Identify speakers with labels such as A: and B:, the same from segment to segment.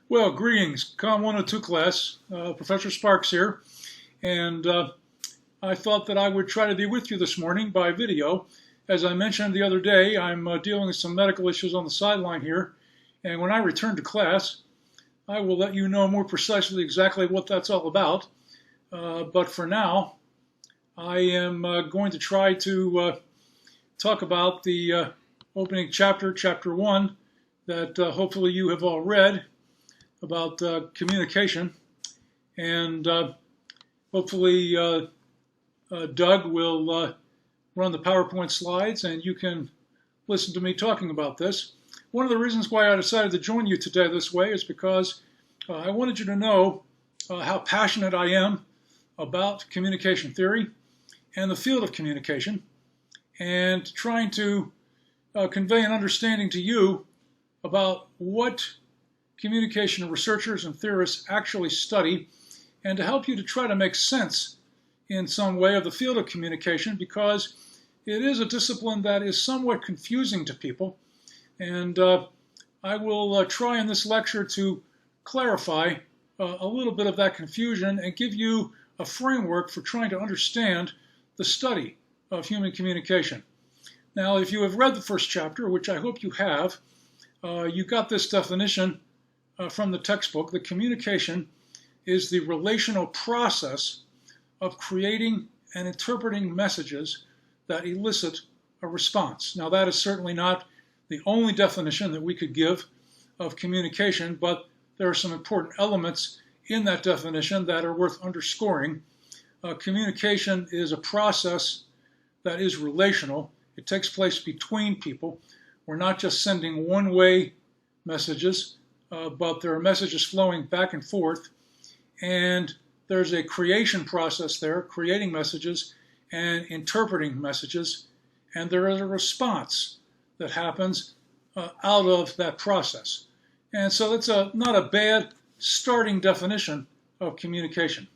A: Well, greetings, Com 102 class. Professor Sparks here, and I thought that I would try to be with you this morning by video. As I mentioned the other day, I'm dealing with some medical issues on the sideline here, and when I return to class, I will let you know more precisely exactly what that's all about. But for now, I am going to try to talk about the opening chapter, Chapter 1, that hopefully you have all read, about communication, and hopefully Doug will run the PowerPoint slides and you can listen to me talking about this. One of the reasons why I decided to join you today this way is because I wanted you to know how passionate I am about communication theory and the field of communication, and trying to convey an understanding to you about what communication researchers and theorists actually study, and to help you to try to make sense in some way of the field of communication, because it is a discipline that is somewhat confusing to people. And I will try in this lecture to clarify a little bit of that confusion and give you a framework for trying to understand the study of human communication. Now, if you have read the first chapter, which I hope you have, you got this definition from the textbook. The communication is the relational process of creating and interpreting messages that elicit a response. Now, that is certainly not the only definition that we could give of communication, but there are some important elements in that definition that are worth underscoring. Communication is a process that is relational. It takes place between people. We're not just sending one-way messages, but there are messages flowing back and forth, and there's a creation process there, creating messages and interpreting messages, and there is a response that happens out of that process. And so that's not a bad starting definition of communication.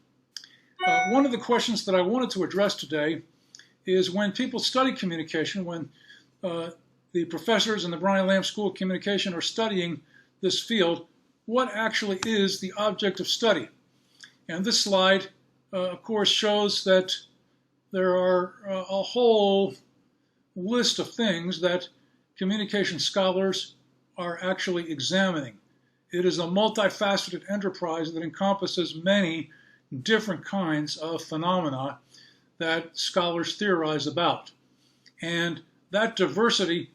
A: One of the questions that I wanted to address today is, when people study communication, when the professors in the Brian Lamb School of Communication are studying this field, what actually is the object of study? And this slide, of course, shows that there are a whole list of things that communication scholars are actually examining. It is a multifaceted enterprise that encompasses many different kinds of phenomena that scholars theorize about. And that diversity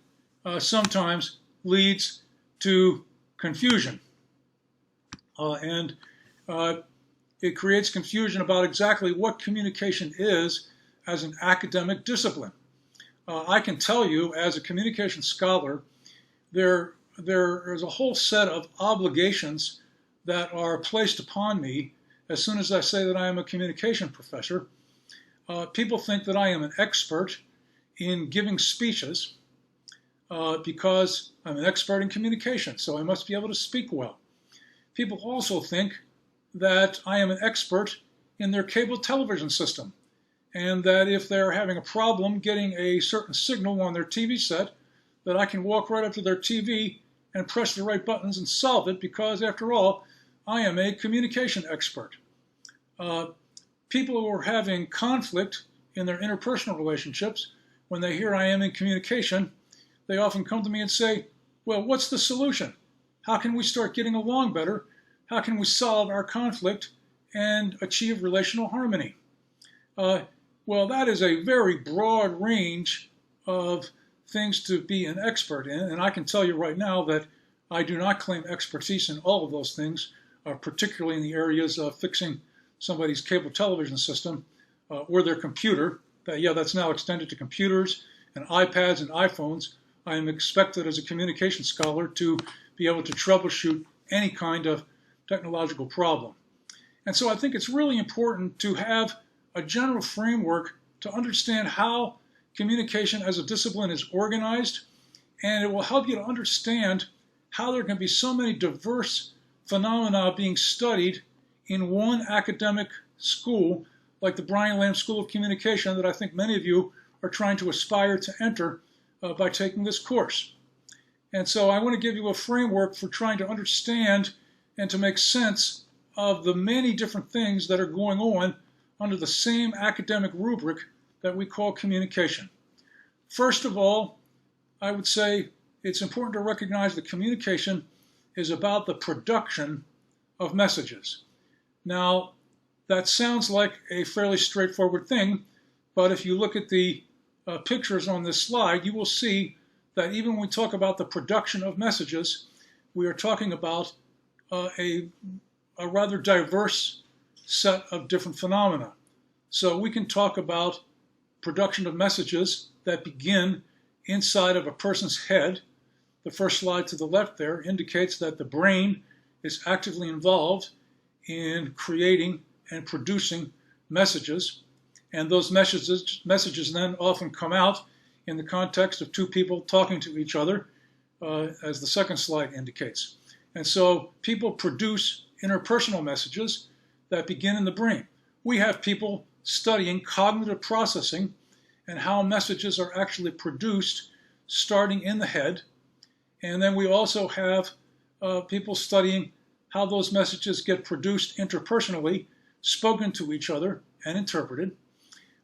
A: sometimes leads to confusion. It creates confusion about exactly what communication is as an academic discipline. I can tell you, as a communication scholar, there is a whole set of obligations that are placed upon me as soon as I say that I am a communication professor. People think that I am an expert in giving speeches because I'm an expert in communication, so I must be able to speak well. People also think that I am an expert in their cable television system, and that if they're having a problem getting a certain signal on their TV set, that I can walk right up to their TV and press the right buttons and solve it, because after all, I am a communication expert. People who are having conflict in their interpersonal relationships, when they hear I am in communication, they often come to me and say, well, what's the solution? How can we start getting along better? How can we solve our conflict and achieve relational harmony? Well, that is a very broad range of things to be an expert in, and I can tell you right now that I do not claim expertise in all of those things, particularly in the areas of fixing somebody's cable television system or their computer. That's now extended to computers and iPads and iPhones. I am expected as a communication scholar to be able to troubleshoot any kind of technological problem. And so I think it's really important to have a general framework to understand how communication as a discipline is organized, and it will help you to understand how there can be so many diverse phenomena being studied in one academic school like the Brian Lamb School of Communication that I think many of you are trying to aspire to enter by taking this course. And so I want to give you a framework for trying to understand and to make sense of the many different things that are going on under the same academic rubric that we call communication. First of all, I would say it's important to recognize that communication is about the production of messages. Now, that sounds like a fairly straightforward thing, but if you look at the pictures on this slide, you will see that even when we talk about the production of messages, we are talking about a rather diverse set of different phenomena. So we can talk about production of messages that begin inside of a person's head. The first slide to the left there indicates that the brain is actively involved in creating and producing messages, and those messages then often come out in the context of two people talking to each other, as the second slide indicates. And so people produce interpersonal messages that begin in the brain. We have people studying cognitive processing and how messages are actually produced starting in the head. And then we also have people studying how those messages get produced interpersonally, spoken to each other, and interpreted.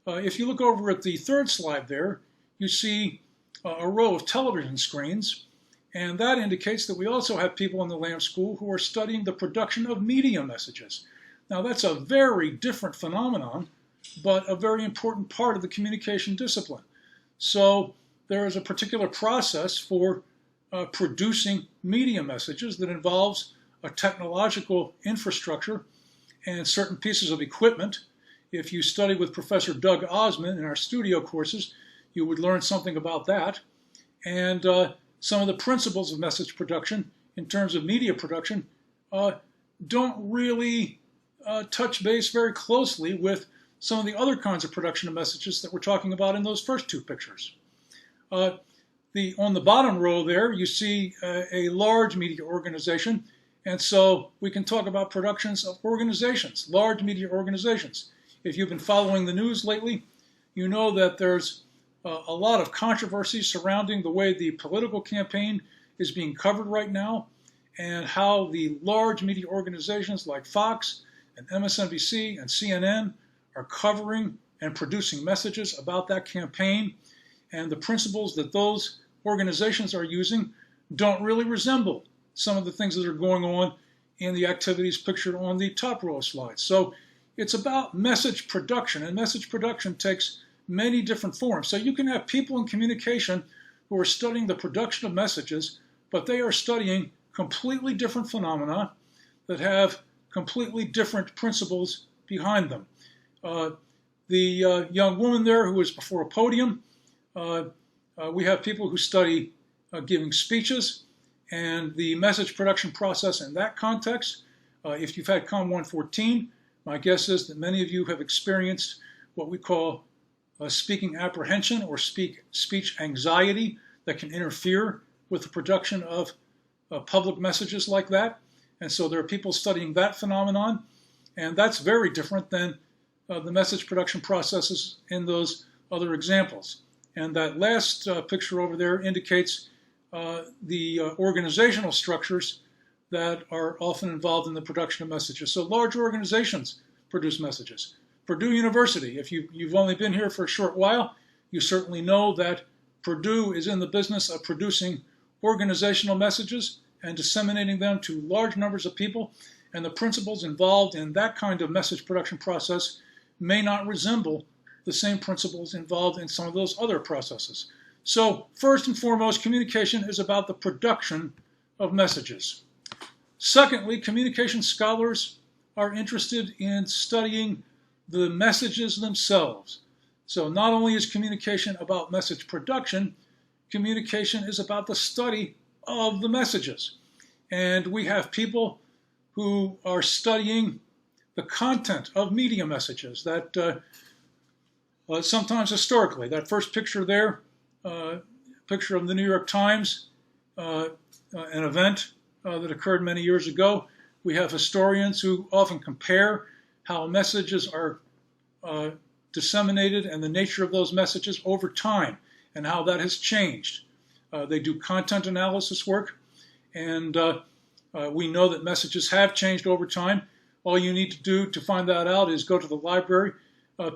A: If you look over at the third slide there, you see a row of television screens, and that indicates that we also have people in the Lamb School who are studying the production of media messages. Now, that's a very different phenomenon, but a very important part of the communication discipline. So there is a particular process for producing media messages that involves a technological infrastructure and certain pieces of equipment. If you study with Professor Doug Osmond in our studio courses, you would learn something about that. And some of the principles of message production in terms of media production don't really touch base very closely with some of the other kinds of production of messages that we're talking about in those first two pictures. On the bottom row there, you see a large media organization, and so we can talk about productions of organizations, large media organizations. If you've been following the news lately, you know that there's a lot of controversy surrounding the way the political campaign is being covered right now, and how the large media organizations like Fox and MSNBC and CNN are covering and producing messages about that campaign, and the principles that those organizations are using don't really resemble some of the things that are going on in the activities pictured on the top row of slides. So it's about message production, and message production takes many different forms. So you can have people in communication who are studying the production of messages, but they are studying completely different phenomena that have completely different principles behind them. The young woman there who is before a podium, we have people who study giving speeches and the message production process in that context. If you've had COM 114, my guess is that many of you have experienced what we call speaking apprehension or speech anxiety that can interfere with the production of public messages like that. And so there are people studying that phenomenon, and that's very different than the message production processes in those other examples. And that last picture over there indicates the organizational structures that are often involved in the production of messages. So large organizations produce messages. Purdue University, if you've only been here for a short while, you certainly know that Purdue is in the business of producing organizational messages and disseminating them to large numbers of people, and the principles involved in that kind of message production process may not resemble the same principles involved in some of those other processes. So first and foremost, communication is about the production of messages. Secondly, communication scholars are interested in studying the messages themselves. So not only is communication about message production, communication is about the study of the messages. And we have people who are studying the content of media messages that sometimes historically, that first picture there, picture of the New York Times, an event that occurred many years ago. We have historians who often compare how messages are disseminated and the nature of those messages over time and how that has changed. They do content analysis work, and We know that messages have changed over time. All you need to do to find that out is go to the library,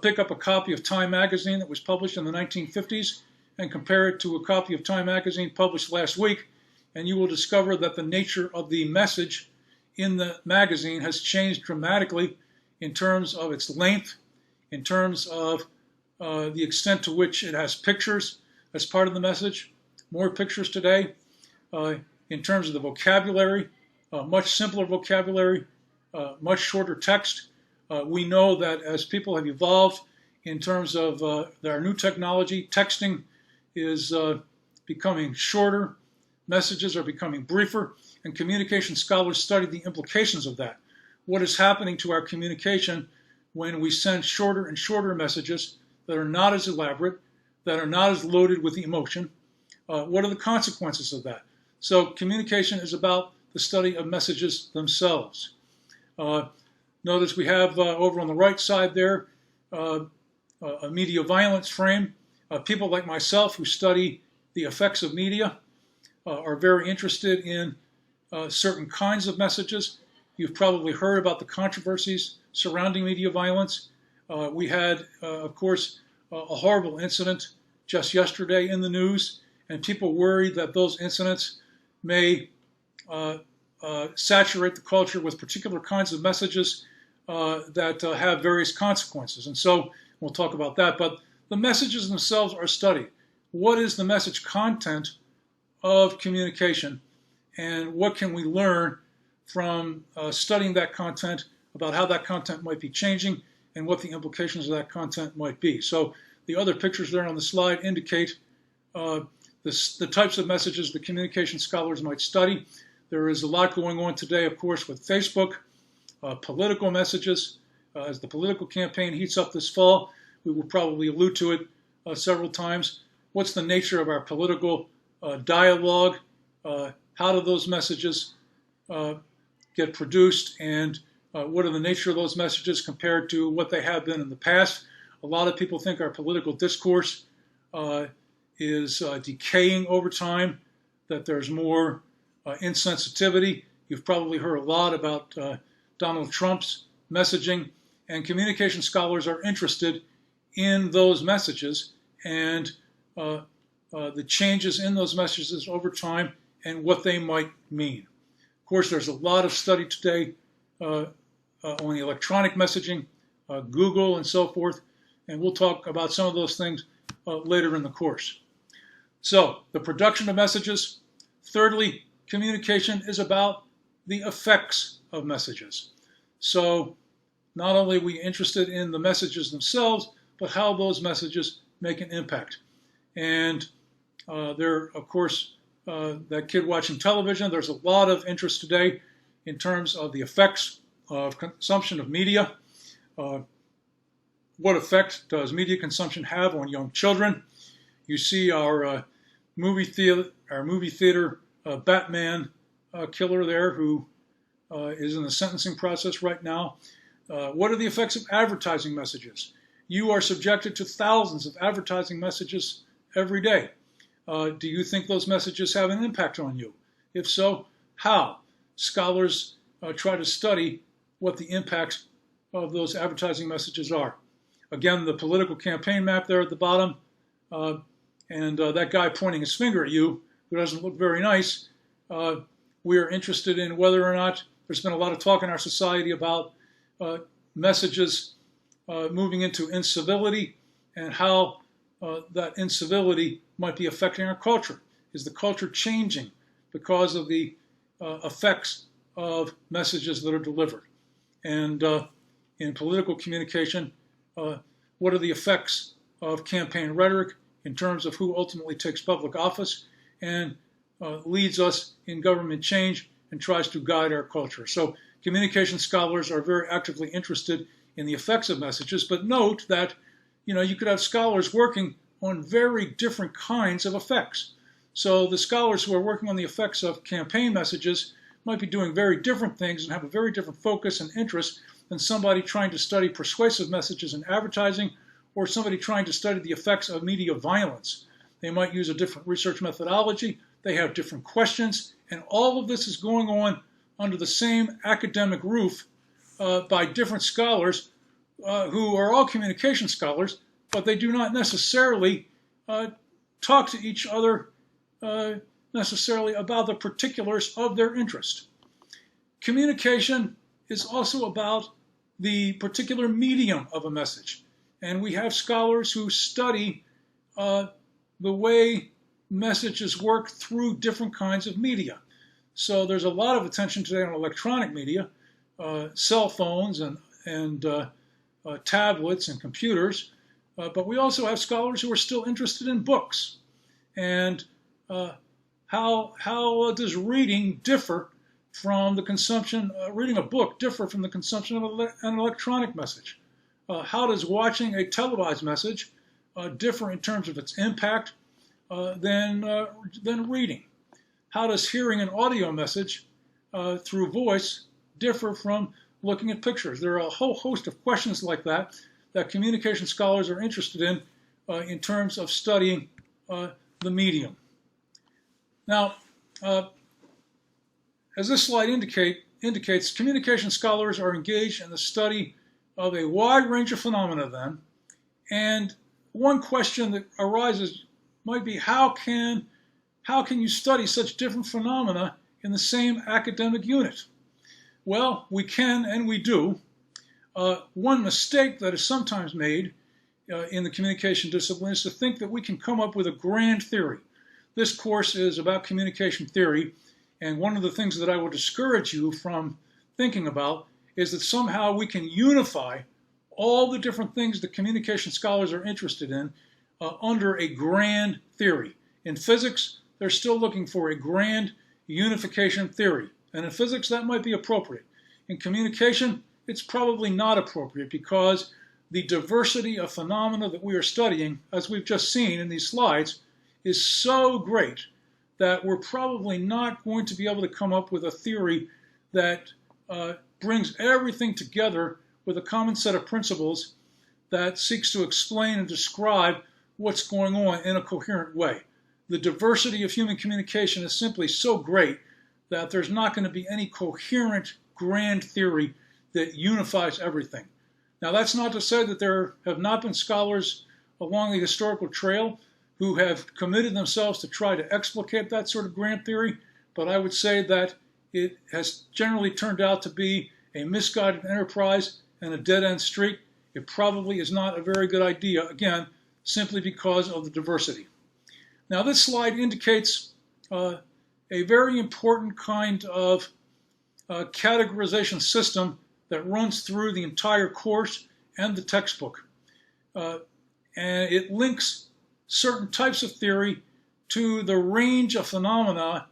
A: pick up a copy of Time magazine that was published in the 1950s, and compare it to a copy of Time magazine published last week, and you will discover that the nature of the message in the magazine has changed dramatically in terms of its length, in terms of the extent to which it has pictures as part of the message, more pictures today, in terms of the vocabulary, much simpler vocabulary, much shorter text. We know that as people have evolved in terms of our new technology, texting is becoming shorter, messages are becoming briefer, and communication scholars study the implications of that. What is happening to our communication when we send shorter and shorter messages that are not as elaborate, that are not as loaded with emotion? What are the consequences of that? So communication is about the study of messages themselves. Notice we have over on the right side there a media violence frame. People like myself who study the effects of media are very interested in certain kinds of messages. You've probably heard about the controversies surrounding media violence. We had, of course, a horrible incident just yesterday in the news, and people worry that those incidents may saturate the culture with particular kinds of messages that have various consequences. And so we'll talk about that. But the messages themselves are studied. What is the message content of communication, and what can we learn from studying that content about how that content might be changing and what the implications of that content might be? So the other pictures there on the slide indicate the types of messages the communication scholars might study. There is a lot going on today, of course, with Facebook, political messages. As the political campaign heats up this fall, we will probably allude to it several times. What's the nature of our political dialogue? How do those messages get produced, and what are the nature of those messages compared to what they have been in the past? A lot of people think our political discourse is decaying over time, that there's more insensitivity. You've probably heard a lot about Donald Trump's messaging, and communication scholars are interested in those messages and the changes in those messages over time and what they might mean. Of course, there's a lot of study today on the electronic messaging, Google and so forth, and we'll talk about some of those things later in the course. So, the production of messages. Thirdly, communication is about the effects of messages. So, not only are we interested in the messages themselves, but how those messages make an impact. And there, of course, that kid watching television, there's a lot of interest today in terms of the effects of consumption of media. What effect does media consumption have on young children? You see our movie theater Batman killer there, who is in the sentencing process right now. What are the effects of advertising messages? You are subjected to thousands of advertising messages every day. Do you think those messages have an impact on you? If so, how? Scholars try to study what the impacts of those advertising messages are. Again, the political campaign map there at the bottom, and that guy pointing his finger at you, who doesn't look very nice. We are interested in whether or not there's been a lot of talk in our society about messages moving into incivility and how that incivility might be affecting our culture. Is the culture changing because of the effects of messages that are delivered? And in political communication, what are the effects of campaign rhetoric in terms of who ultimately takes public office and leads us in government change and tries to guide our culture? So communication scholars are very actively interested in the effects of messages, but note that you could have scholars working on very different kinds of effects. So the scholars who are working on the effects of campaign messages might be doing very different things and have a very different focus and interest than somebody trying to study persuasive messages in advertising, or somebody trying to study the effects of media violence. They might use a different research methodology, they have different questions, and all of this is going on under the same academic roof by different scholars who are all communication scholars, but they do not necessarily talk to each other necessarily about the particulars of their interest. Communication is also about the particular medium of a message. And we have scholars who study the way messages work through different kinds of media. So there's a lot of attention today on electronic media, cell phones and tablets and computers, but we also have scholars who are still interested in books. And how does reading differ from the consumption, reading a book differ from the consumption of an electronic message? How does watching a televised message differ in terms of its impact than reading? How does hearing an audio message through voice differ from looking at pictures? There are a whole host of questions like that that communication scholars are interested in terms of studying the medium. Now, as this slide indicates, communication scholars are engaged in the study of a wide range of phenomena then, and one question that arises might be how can you study such different phenomena in the same academic unit? Well, we can and we do. One mistake that is sometimes made in the communication discipline is to think that we can come up with a grand theory. This course is about communication theory, and one of the things that I will discourage you from thinking about is that somehow we can unify all the different things that communication scholars are interested in under a grand theory. In physics, they're still looking for a grand unification theory. And in physics, that might be appropriate. In communication, it's probably not appropriate because the diversity of phenomena that we are studying, as we've just seen in these slides, is so great that we're probably not going to be able to come up with a theory that brings everything together with a common set of principles that seeks to explain and describe what's going on in a coherent way. The diversity of human communication is simply so great that there's not going to be any coherent grand theory that unifies everything. Now, that's not to say that there have not been scholars along the historical trail who have committed themselves to try to explicate that sort of grand theory, but I would say that it has generally turned out to be a misguided enterprise and a dead-end street. It probably is not a very good idea, again, simply because of the diversity. Now, this slide indicates a very important kind of categorization system that runs through the entire course and the textbook. And it links certain types of theory to the range of phenomena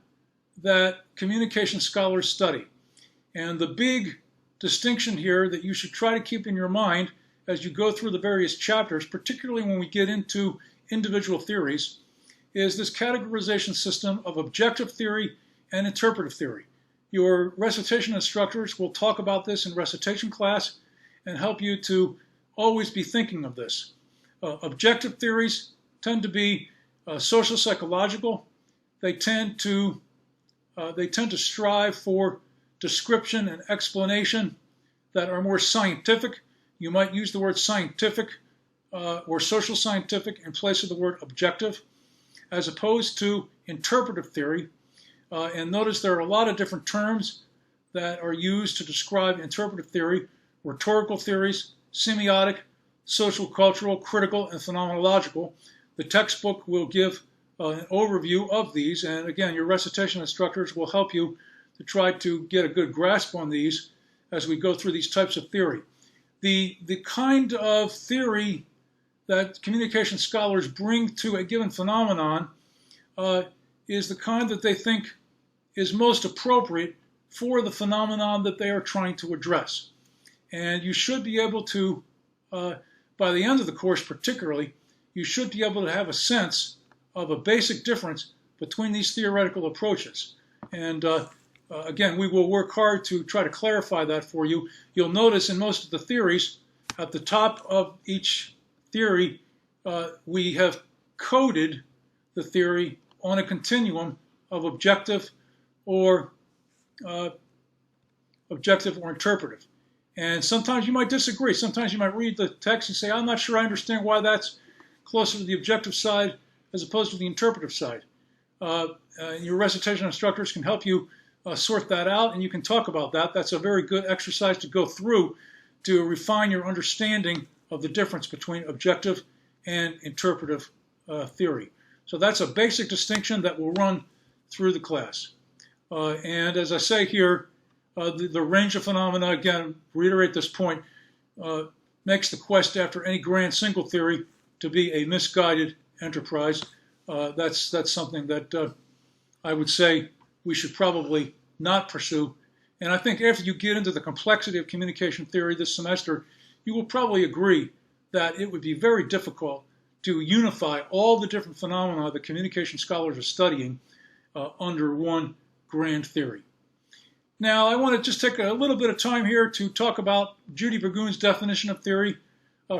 A: that communication scholars study. And the big distinction here that you should try to keep in your mind as you go through the various chapters, particularly when we get into individual theories, is this categorization system of objective theory and interpretive theory. Your recitation instructors will talk about this in recitation class and help you to always be thinking of this. Objective theories tend to be social psychological. They tend to strive for description and explanation that are more scientific. You might use the word scientific or social scientific in place of the word objective, as opposed to interpretive theory. And notice there are a lot of different terms that are used to describe interpretive theory: rhetorical theories, semiotic, social, cultural, critical, and phenomenological. The textbook will give an overview of these, and again, your recitation instructors will help you to try to get a good grasp on these as we go through these types of theory. The kind of theory that communication scholars bring to a given phenomenon is the kind that they think is most appropriate for the phenomenon that they are trying to address. And you should be able to, by the end of the course particularly, you should be able to have a sense of a basic difference between these theoretical approaches. And again, we will work hard to try to clarify that for you. You'll notice in most of the theories, at the top of each theory, we have coded the theory on a continuum of objective or objective or interpretive. And sometimes you might disagree. Sometimes you might read the text and say, I'm not sure I understand why that's closer to the objective side as opposed to the interpretive side. Your recitation instructors can help you sort that out, and you can talk about that. That's a very good exercise to go through to refine your understanding of the difference between objective and interpretive theory. So that's a basic distinction that will run through the class. And as I say here, the range of phenomena, again, reiterate this point, makes the quest after any grand single theory to be a misguided enterprise. That's something that I would say we should probably not pursue. And I think after you get into the complexity of communication theory this semester, you will probably agree that it would be very difficult to unify all the different phenomena that communication scholars are studying under one grand theory. Now, I want to just take a little bit of time here to talk about Judy Burgoon's definition of theory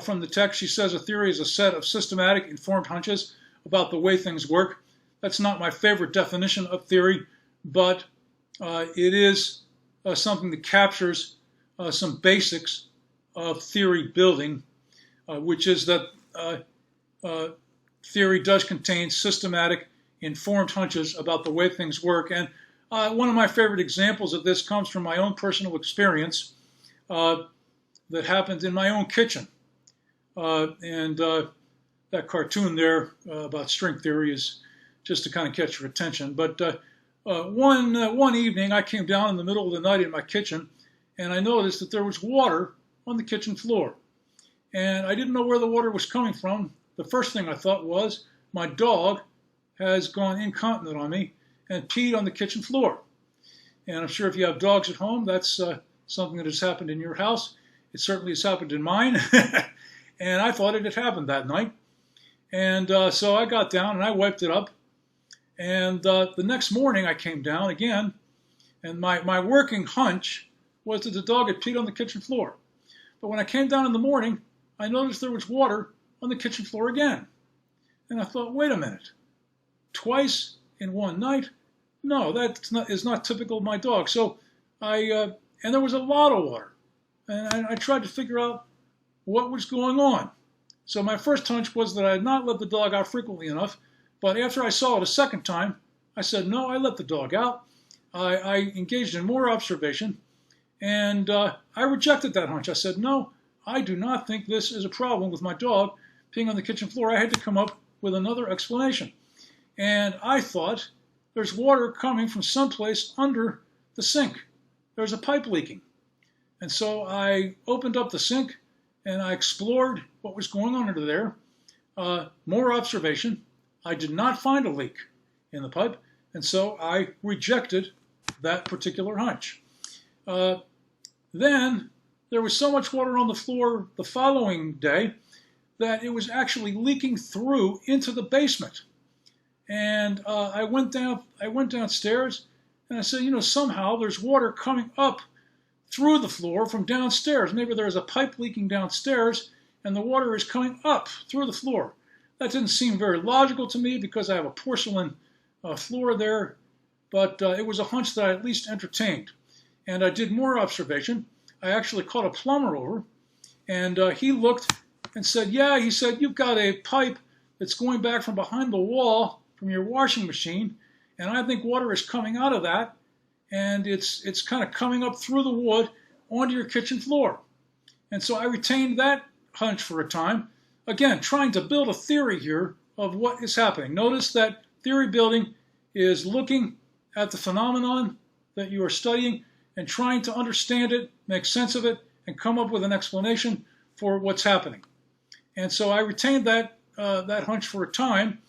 A: from the text. She says a theory is a set of systematic, informed hunches about the way things work. That's not my favorite definition of theory, but it is something that captures some basics of theory building, which is that theory does contain systematic, informed hunches about the way things work. And one of my favorite examples of this comes from my own personal experience that happened in my own kitchen. That cartoon there about string theory is just to kind of catch your attention. But one evening I came down in the middle of the night in my kitchen, and I noticed that there was water on the kitchen floor. And I didn't know where the water was coming from. The first thing I thought was, my dog has gone incontinent on me and peed on the kitchen floor. And I'm sure if you have dogs at home, that's something that has happened in your house. It certainly has happened in mine. And I thought it had happened that night. And so I got down and I wiped it up. And the next morning I came down again, and my working hunch was that the dog had peed on the kitchen floor. But when I came down in the morning, I noticed there was water on the kitchen floor again. And I thought, wait a minute, twice in one night? No, that is not typical of my dog. So and there was a lot of water. And I tried to figure out what was going on. So my first hunch was that I had not let the dog out frequently enough. But after I saw it a second time, I said, no, I let the dog out. I engaged in more observation, and I rejected that hunch. I said, no, I do not think this is a problem with my dog peeing on the kitchen floor. I had to come up with another explanation. And I thought, there's water coming from someplace under the sink. There's a pipe leaking. And so I opened up the sink, and I explored what was going on under there. More observation. I did not find a leak in the pipe, and so I rejected that particular hunch. Then there was so much water on the floor the following day that it was actually leaking through into the basement. And I went downstairs, and I said, somehow there's water coming up through the floor from downstairs. Maybe there's a pipe leaking downstairs, and the water is coming up through the floor. That didn't seem very logical to me because I have a porcelain floor there, but it was a hunch that I at least entertained. And I did more observation. I actually called a plumber over, and he looked and said, yeah, he said, you've got a pipe that's going back from behind the wall from your washing machine, and I think water is coming out of that, and it's kind of coming up through the wood onto your kitchen floor. And so I retained that hunch for a time. Again, trying to build a theory here of what is happening. Notice that theory building is looking at the phenomenon that you are studying and trying to understand it, make sense of it, and come up with an explanation for what's happening. And so I retained that hunch for a time.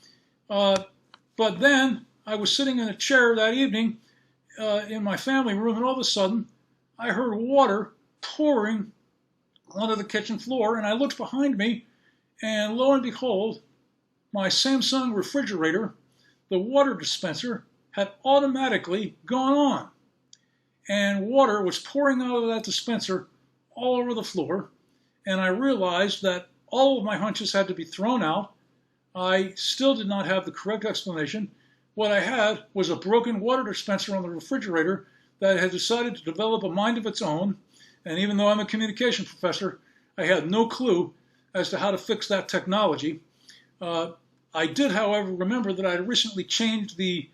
A: But then I was sitting in a chair that evening in my family room, and all of a sudden I heard water pouring onto the kitchen floor, and I looked behind me, and lo and behold, my Samsung refrigerator, the water dispenser, had automatically gone on. And water was pouring out of that dispenser all over the floor. And I realized that all of my hunches had to be thrown out. I still did not have the correct explanation. What I had was a broken water dispenser on the refrigerator that had decided to develop a mind of its own, and even though I'm a communication professor, I had no clue as to how to fix that technology. I did, however, remember that I had recently changed the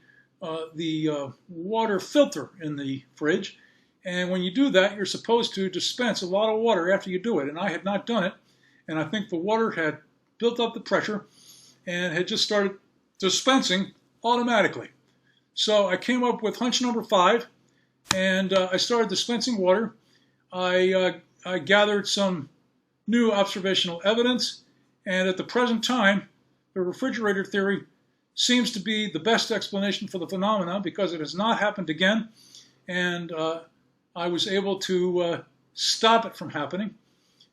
A: water filter in the fridge, and when you do that, you're supposed to dispense a lot of water after you do it, and I had not done it, and I think the water had built up the pressure and had just started dispensing automatically. So I came up with hunch number 5, and I started dispensing water. I gathered some new observational evidence, and at the present time, the refrigerator theory seems to be the best explanation for the phenomenon because it has not happened again, and I was able to stop it from happening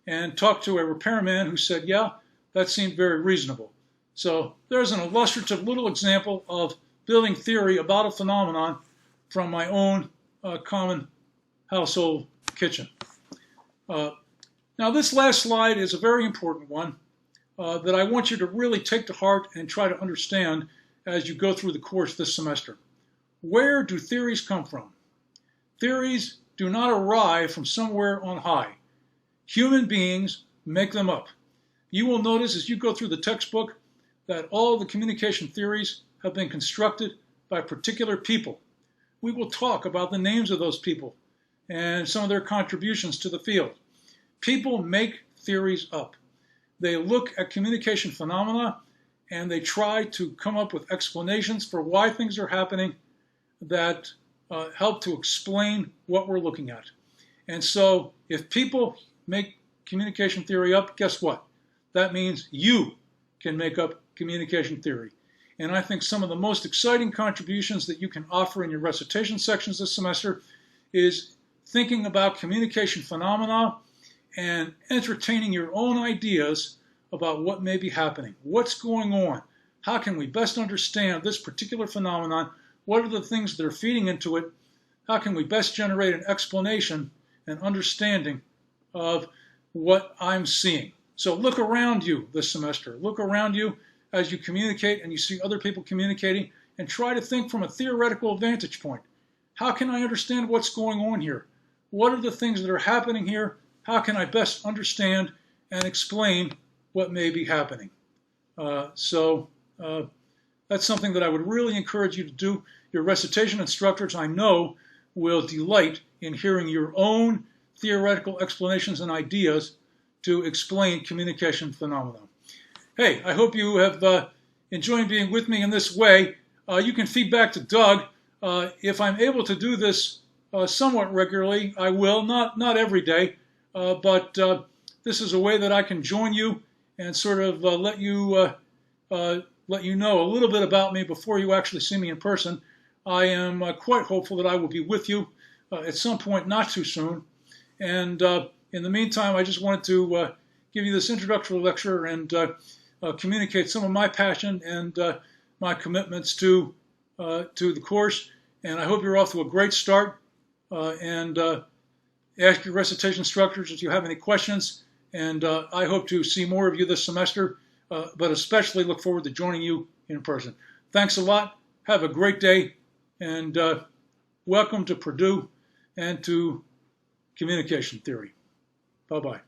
A: and talk to a repairman who said, yeah, that seemed very reasonable. So there's an illustrative little example of building theory about a phenomenon from my own common household kitchen. Now this last slide is a very important one that I want you to really take to heart and try to understand as you go through the course this semester. Where do theories come from? Theories do not arrive from somewhere on high. Human beings make them up. You will notice as you go through the textbook that all the communication theories have been constructed by particular people. We will talk about the names of those people and some of their contributions to the field. People make theories up. They look at communication phenomena and they try to come up with explanations for why things are happening that help to explain what we're looking at. And so if people make communication theory up, guess what? That means you can make up communication theory. And I think some of the most exciting contributions that you can offer in your recitation sections this semester is thinking about communication phenomena and entertaining your own ideas about what may be happening. What's going on? How can we best understand this particular phenomenon? What are the things that are feeding into it? How can we best generate an explanation and understanding of what I'm seeing? So look around you this semester. Look around you as you communicate and you see other people communicating, and try to think from a theoretical vantage point. How can I understand what's going on here? What are the things that are happening here? How can I best understand and explain what may be happening? So that's something that I would really encourage you to do. Your recitation instructors, I know, will delight in hearing your own theoretical explanations and ideas to explain communication phenomena. Hey, I hope you have enjoyed being with me in this way. You can feed back to Doug. If I'm able to do this somewhat regularly, I will. Not every day, but this is a way that I can join you and sort of let you know a little bit about me before you actually see me in person. I am quite hopeful that I will be with you at some point not too soon. And in the meantime, I just wanted to give you this introductory lecture and communicate some of my passion and my commitments to the course. And I hope you're off to a great start. And ask your recitation instructors if you have any questions. And I hope to see more of you this semester, but especially look forward to joining you in person. Thanks a lot. Have a great day. And welcome to Purdue and to communication theory. Bye-bye.